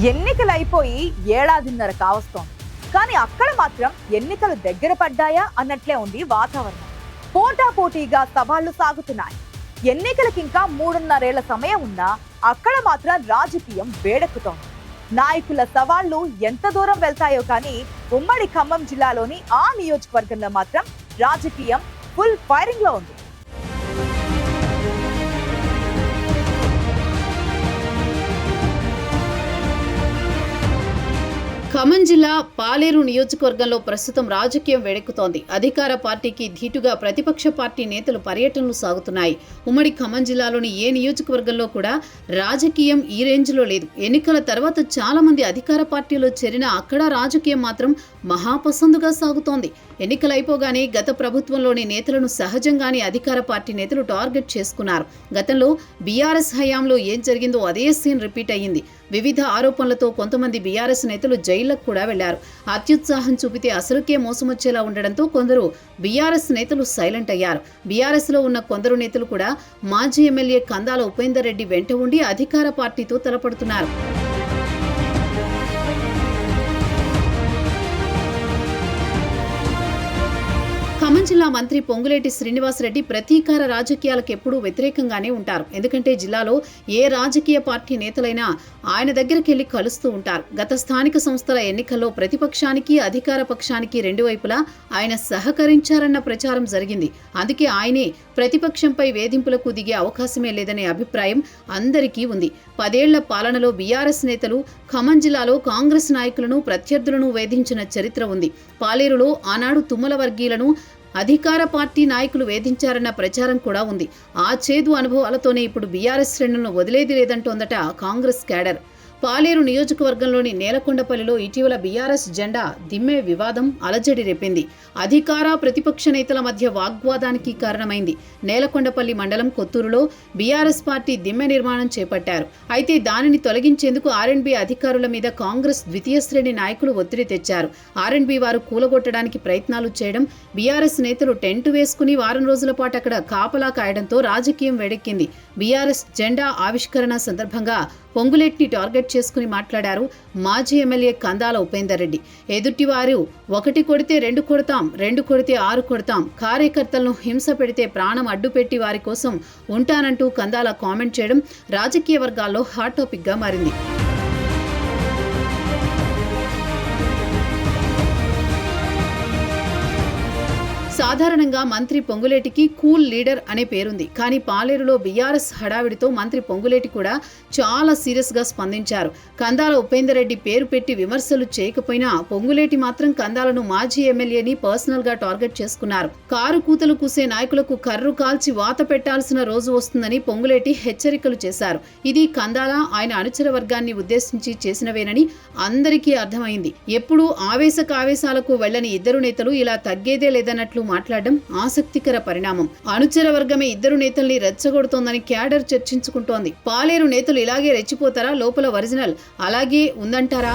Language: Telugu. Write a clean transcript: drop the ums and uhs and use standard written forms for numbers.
ఎన్నికలు అయిపోయి ఏడాదిన్నర కావస్తోంది. కానీ అక్కడ మాత్రం ఎన్నికలు దగ్గర పడ్డాయా అన్నట్లే ఉంది వాతావరణం. పోటాపోటీగా సవాళ్లు సాగుతున్నాయి. ఎన్నికలకింకా 3.5 సమయం ఉన్నా అక్కడ మాత్రం రాజకీయం వేడెక్కుతోంది. నాయకుల సవాళ్లు ఎంత దూరం వెళ్తాయో కానీ ఉమ్మడి ఖమ్మం జిల్లాలోని ఆ నియోజకవర్గంలో మాత్రం రాజకీయం ఫుల్ ఫైరింగ్ లో ఉంది. ఖమ్మం జిల్లా పాలేరు నియోజకవర్గంలో ప్రస్తుతం రాజకీయం వేడెక్కుతోంది. అధికార పార్టీకి ధీటుగా ప్రతిపక్ష పార్టీ నేతలు పర్యటనలు సాగుతున్నాయి. ఉమ్మడి ఖమ్మం జిల్లాలోని ఏ నియోజకవర్గంలో కూడా రాజకీయం ఈ రేంజ్లో లేదు. ఎన్నికల తర్వాత చాలా మంది అధికార పార్టీలో చేరిన అక్కడ రాజకీయం మాత్రం మహాపసందుగా సాగుతోంది. ఎన్నికలు అయిపోగానే గత ప్రభుత్వంలోని నేతలను సహజంగానే అధికార పార్టీ నేతలు టార్గెట్ చేసుకున్నారు. గతంలో బీఆర్ఎస్ హయాంలో ఏం జరిగిందో అదే సీన్ రిపీట్ అయ్యింది. వివిధ ఆరోపణలతో కొంతమంది బీఆర్ఎస్ నేతలు జైళ్లకు కూడా వెళ్లారు. అత్యుత్సాహం చూపితే అసలుకే మోసమొచ్చేలా ఉండడంతో కొందరు బీఆర్ఎస్ నేతలు సైలెంట్ అయ్యారు. బీఆర్ఎస్ లో ఉన్న కొందరు నేతలు కూడా మాజీ ఎమ్మెల్యే కందాల ఉపేందర్ రెడ్డి వెంట ఉండి అధికార పార్టీతో తలపడుతున్నారు. ఖమ్మం జిల్లా మంత్రి పొంగులేటి శ్రీనివాసరెడ్డి ప్రతీకార రాజకీయాలకు ఎప్పుడూ వ్యతిరేకంగానే ఉంటారు. ఎందుకంటే జిల్లాలో ఏ రాజకీయ పార్టీ నేతలైనా ఆయన దగ్గరికి వెళ్లి కలుస్తూ ఉంటారు. గత స్థానిక సంస్థల ఎన్నికల్లో ప్రతిపక్షానికి అధికార పక్షానికి రెండు వైపులా ఆయన సహకరించారన్న ప్రచారం జరిగింది. అందుకే ఆయనే ప్రతిపక్షంపై వేధింపులకు దిగే అవకాశమే లేదనే అభిప్రాయం అందరికీ ఉంది. 10 ఏళ్ల పాలనలో బీఆర్ఎస్ నేతలు ఖమ్మం జిల్లాలో కాంగ్రెస్ నాయకులను ప్రత్యర్థులను వేధించిన చరిత్ర ఉంది. పాలేరులో ఆనాడు తుమ్మల వర్గీయులను అధికార పార్టీ నాయకులు వేధించారన్న ప్రచారం కూడా ఉంది. ఆ చేదు అనుభవాలతోనే ఇప్పుడు బీఆర్ఎస్ శ్రేణులను వదిలేది లేదంటోందట కాంగ్రెస్ క్యాడర్. పాలేరు నియోజకవర్గంలోని నేలకొండపల్లిలో ఇటీవల బీఆర్ఎస్ జెండా దిమ్మే వివాదం అలజడి రేపింది. అధికార ప్రతిపక్ష నేతల మధ్య వాగ్వాదానికి కారణమైంది. నేలకొండపల్లి మండలం కొత్తూరులో బీఆర్ఎస్ పార్టీ దిమ్మె నిర్మాణం చేపట్టారు. అయితే దానిని తొలగించేందుకు ఆర్ఎండ్బీ అధికారుల మీద కాంగ్రెస్ ద్వితీయ శ్రేణి నాయకులు ఒత్తిడి తెచ్చారు. ఆర్ఎండ్బీ వారు కూలగొట్టడానికి ప్రయత్నాలు చేయడం, బీఆర్ఎస్ నేతలు టెంట్ వేసుకుని వారం రోజుల పాటు అక్కడ కాపలా కాయడంతో రాజకీయం వేడెక్కింది. బీఆర్ఎస్ జెండా ఆవిష్కరణ సందర్భంగా పొంగులేటిని టార్గెట్ చేసుకుని మాట్లాడారు మాజీ ఎమ్మెల్యే కందాల ఉపేందర్ రెడ్డి. ఎదుటివారు 1 కొడితే 2 కొడతాం, 2 కొడితే 6 కొడతాం, కార్యకర్తలను హింస పెడితే ప్రాణం అడ్డుపెట్టి వారి కోసం ఉంటానంటూ కందాల కామెంట్ చేయడం రాజకీయ వర్గాల్లో హాట్ టాపిక్ గా మారింది. సాధారణంగా మంత్రి పొంగులేటికి కూల్ లీడర్ అనే పేరుంది. కానీ పాలేరులో బీఆర్ఎస్ హడావిడితో మంత్రి పొంగులేటి కూడా చాలా సీరియస్ గా స్పందించారు. కందాల ఉపేందర్ రెడ్డి పేరు పెట్టి విమర్శలు చేయకపోయినా పొంగులేటి మాత్రం కందాలను మాజీ ఎమ్మెల్యేని పర్సనల్ గా టార్గెట్ చేసుకున్నారు. కారు కూతలు కూసే నాయకులకు కర్రు కాల్చి వాత పెట్టాల్సిన రోజు వస్తుందని పొంగులేటి హెచ్చరికలు చేశారు. ఇది కందాల ఆయన అనుచర వర్గాన్ని ఉద్దేశించి చేసినవేనని అందరికీ అర్థమైంది. ఎప్పుడూ ఆవేశాలకు వెళ్లని ఇద్దరు నేతలు ఇలా తగ్గేదే లేదన్నట్లు మాట్లాడడం ఆసక్తికర పరిణామం. అనుచర వర్గమే ఇద్దరు నేతల్ని రెచ్చగొడుతోందని క్యాడర్ చర్చించుకుంటోంది. పాలేరు నేతలు ఇలాగే రెచ్చిపోతారా, లోపల ఒరిజినల్ అలాగే ఉందంటారా?